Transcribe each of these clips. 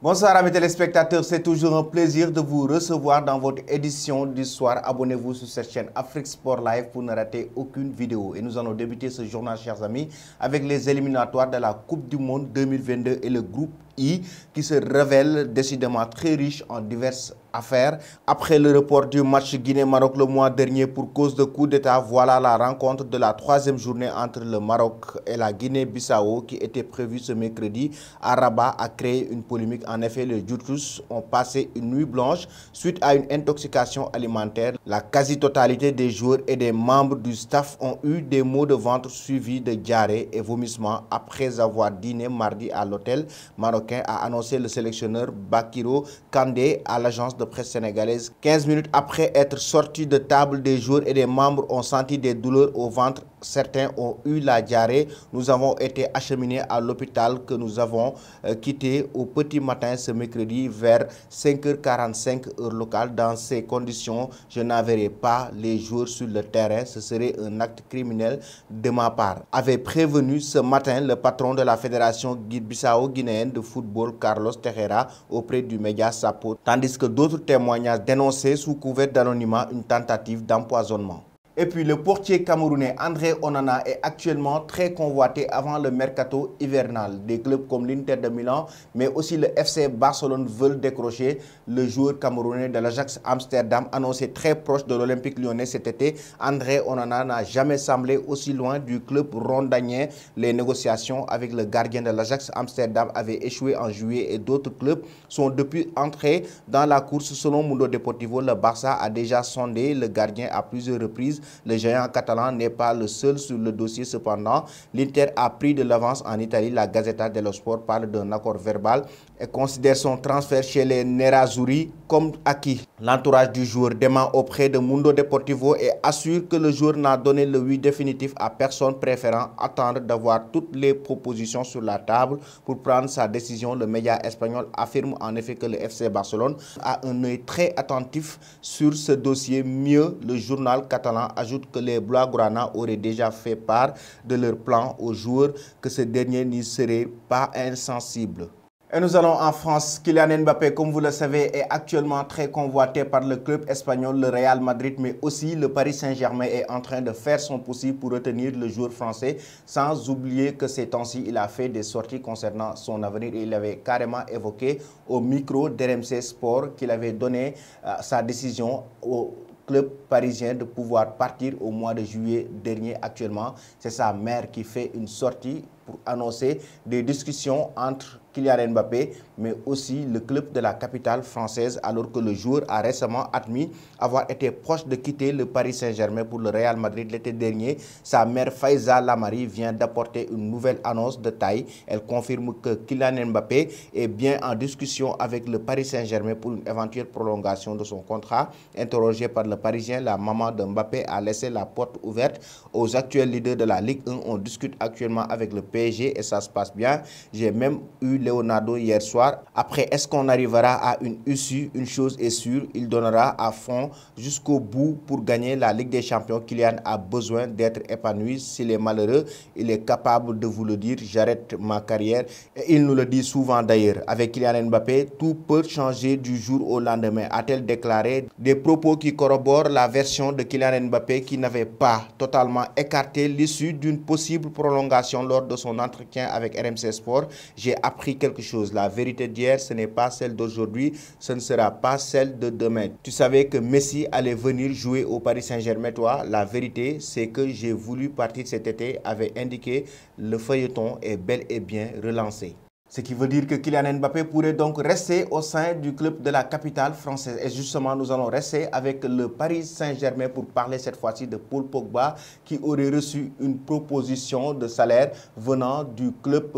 Bonsoir amis téléspectateurs, c'est toujours un plaisir de vous recevoir dans votre édition du soir. Abonnez-vous sur cette chaîne Afrique Sport Live pour ne rater aucune vidéo. Et nous allons débuter ce journal, chers amis, avec les éliminatoires de la Coupe du Monde 2022 et le groupe I qui se révèle décidément très riche en diverses affaires. Après le report du match Guinée-Maroc le mois dernier pour cause de coup d'État, voilà la rencontre de la troisième journée entre le Maroc et la Guinée-Bissau qui était prévue ce mercredi à Rabat a créé une polémique. En effet, les Djoutous ont passé une nuit blanche suite à une intoxication alimentaire. La quasi-totalité des joueurs et des membres du staff ont eu des maux de ventre suivis de diarrhée et vomissements après avoir dîné mardi à l'hôtel marocain, a annoncé le sélectionneur Bakiro Kandé à l'agence de presse sénégalaise. 15 minutes après être sortis de table, des joueurs et des membres ont senti des douleurs au ventre. Certains ont eu la diarrhée. Nous avons été acheminés à l'hôpital que nous avons quitté au petit matin ce mercredi vers 5h45 heure locale. Dans ces conditions, je n'enverrai pas les joueurs sur le terrain. Ce serait un acte criminel de ma part, avait prévenu ce matin le patron de la fédération bissau-guinéenne de football, Carlos Tejera, auprès du média Sapo, tandis que d'autres témoignages dénonçaient sous couvert d'anonymat une tentative d'empoisonnement. Et puis le portier camerounais André Onana est actuellement très convoité avant le mercato hivernal. Des clubs comme l'Inter de Milan, mais aussi le FC Barcelone veulent décrocher le joueur camerounais de l'Ajax Amsterdam, annoncé très proche de l'Olympique lyonnais cet été. André Onana n'a jamais semblé aussi loin du club rondagné. Les négociations avec le gardien de l'Ajax Amsterdam avaient échoué en juillet et d'autres clubs sont depuis entrés dans la course. Selon Mundo Deportivo, le Barça a déjà sondé le gardien à plusieurs reprises. Le géant catalan n'est pas le seul sur le dossier cependant. L'Inter a pris de l'avance en Italie. La Gazzetta dello Sport parle d'un accord verbal et considère son transfert chez les Nerazzurri comme acquis. L'entourage du joueur dément auprès de Mundo Deportivo et assure que le joueur n'a donné le oui définitif à personne, préférant attendre d'avoir toutes les propositions sur la table pour prendre sa décision. Le média espagnol affirme en effet que le FC Barcelone a un œil très attentif sur ce dossier. Mieux, le journal catalan ajoute que les Blaugrana auraient déjà fait part de leur plan aux joueurs, que ce dernier n'y serait pas insensible. Et nous allons en France. Kylian Mbappé, comme vous le savez, est actuellement très convoité par le club espagnol, le Real Madrid, mais aussi le Paris Saint-Germain est en train de faire son possible pour retenir le joueur français, sans oublier que ces temps-ci, il a fait des sorties concernant son avenir. Il avait carrément évoqué au micro d'RMC Sport qu'il avait donné sa décision au club parisien de pouvoir partir au mois de juillet dernier. Actuellement, c'est sa mère qui fait une sortie pour annoncer des discussions entre Kylian Mbappé, mais aussi le club de la capitale française, alors que le joueur a récemment admis avoir été proche de quitter le Paris Saint-Germain pour le Real Madrid l'été dernier. Sa mère Faiza Lamari vient d'apporter une nouvelle annonce de taille. Elle confirme que Kylian Mbappé est bien en discussion avec le Paris Saint-Germain pour une éventuelle prolongation de son contrat. Interrogée par le Parisien, la maman de Mbappé a laissé la porte ouverte aux actuels leaders de la Ligue 1. On discute actuellement avec le PSG et ça se passe bien. J'ai même eu Leonardo hier soir. Après, est-ce qu'on arrivera à une issue? Une chose est sûre, il donnera à fond jusqu'au bout pour gagner la Ligue des Champions. Kylian a besoin d'être épanoui. S'il est malheureux, il est capable de vous le dire. J'arrête ma carrière. Et il nous le dit souvent d'ailleurs. Avec Kylian Mbappé, tout peut changer du jour au lendemain, a-t-elle déclaré. Des propos qui corroborent la version de Kylian Mbappé qui n'avait pas totalement écarté l'issue d'une possible prolongation lors de son entretien avec RMC Sport. J'ai appris quelque chose. La vérité d'hier, ce n'est pas celle d'aujourd'hui, ce ne sera pas celle de demain. Tu savais que Messi allait venir jouer au Paris Saint-Germain, toi? La vérité, c'est que j'ai voulu partir cet été, avait indiqué. Le feuilleton est bel et bien relancé. Ce qui veut dire que Kylian Mbappé pourrait donc rester au sein du club de la capitale française. Et justement, nous allons rester avec le Paris Saint-Germain pour parler cette fois-ci de Paul Pogba qui aurait reçu une proposition de salaire venant du club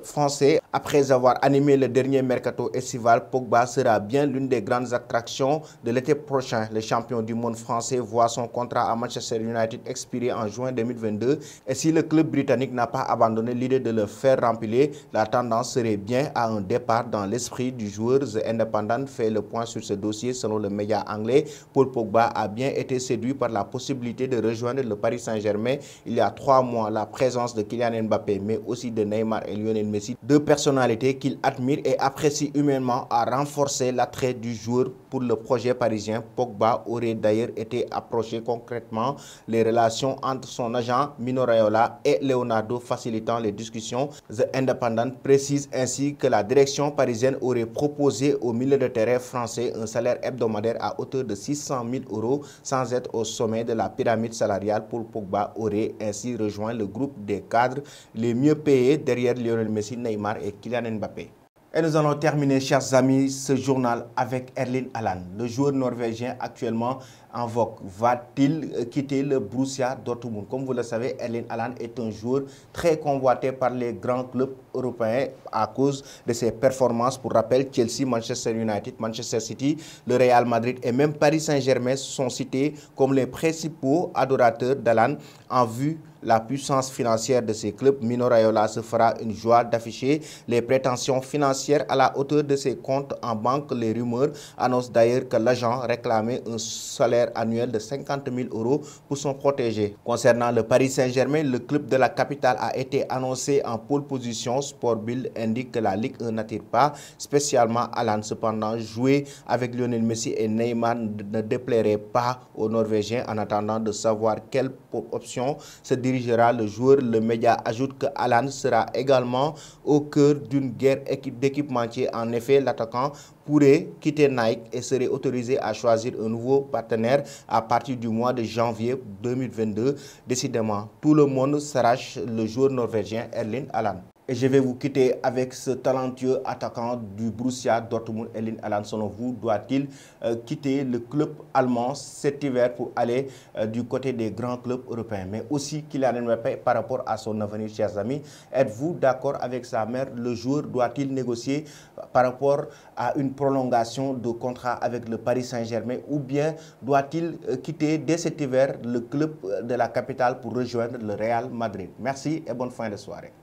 français. Après avoir animé le dernier mercato estival, Pogba sera bien l'une des grandes attractions de l'été prochain. Le champion du monde français voit son contrat à Manchester United expirer en juin 2022. Et si le club britannique n'a pas abandonné l'idée de le faire remplir, la tendance serait bien à un départ dans l'esprit du joueur. The Independent fait le point sur ce dossier. Selon le média anglais, Paul Pogba a bien été séduit par la possibilité de rejoindre le Paris Saint-Germain il y a 3 mois. La présence de Kylian Mbappé, mais aussi de Neymar et Lionel Messi, deux personnalités qu'il admire et apprécie humainement, a renforcé l'attrait du joueur pour le projet parisien. Pogba aurait d'ailleurs été approché concrètement, les relations entre son agent Mino Raiola et Leonardo facilitant les discussions. The Independent précise ainsi que la direction parisienne aurait proposé au milieu de terrain français un salaire hebdomadaire à hauteur de 600 000 € sans être au sommet de la pyramide salariale. Paul Pogba aurait ainsi rejoint le groupe des cadres les mieux payés derrière Lionel Messi, Neymar et Kylian Mbappé. Et nous allons terminer, chers amis, ce journal avec Erling Haaland. Le joueur norvégien actuellement en vogue va-t-il quitter le Borussia Dortmund? Comme vous le savez, Erling Haaland est un joueur très convoité par les grands clubs européens à cause de ses performances. Pour rappel, Chelsea, Manchester United, Manchester City, le Real Madrid et même Paris Saint-Germain sont cités comme les principaux adorateurs d'Haaland. En vue la puissance financière de ces clubs, Mino Raiola se fera une joie d'afficher les prétentions financières à la hauteur de ses comptes en banque. Les rumeurs annoncent d'ailleurs que l'agent réclamait un salaire annuel de 50 000 € pour son protégé. Concernant le Paris Saint-Germain, le club de la capitale a été annoncé en pole position. Sport Bill indique que la Ligue 1 n'attire pas spécialement Haaland. Cependant, jouer avec Lionel Messi et Neymar ne déplairait pas aux Norvégiens. En attendant de savoir quelle option se dirigera le joueur, le média ajoute que Haaland sera également au cœur d'une guerre d'équipementier. En effet, l'attaquant pourrait quitter Nike et serait autorisé à choisir un nouveau partenaire à partir du mois de janvier 2022. Décidément, tout le monde s'arrache le joueur norvégien Erling Haaland. Et je vais vous quitter avec ce talentueux attaquant du Borussia Dortmund, Erling Haaland. Selon vous, doit-il quitter le club allemand cet hiver pour aller du côté des grands clubs européens? Mais aussi Kylian Mbappé par rapport à son avenir, chers amis. Êtes-vous d'accord avec sa mère? Le joueur doit-il négocier par rapport à une prolongation de contrat avec le Paris Saint-Germain, ou bien doit-il quitter dès cet hiver le club de la capitale pour rejoindre le Real Madrid? Merci et bonne fin de soirée.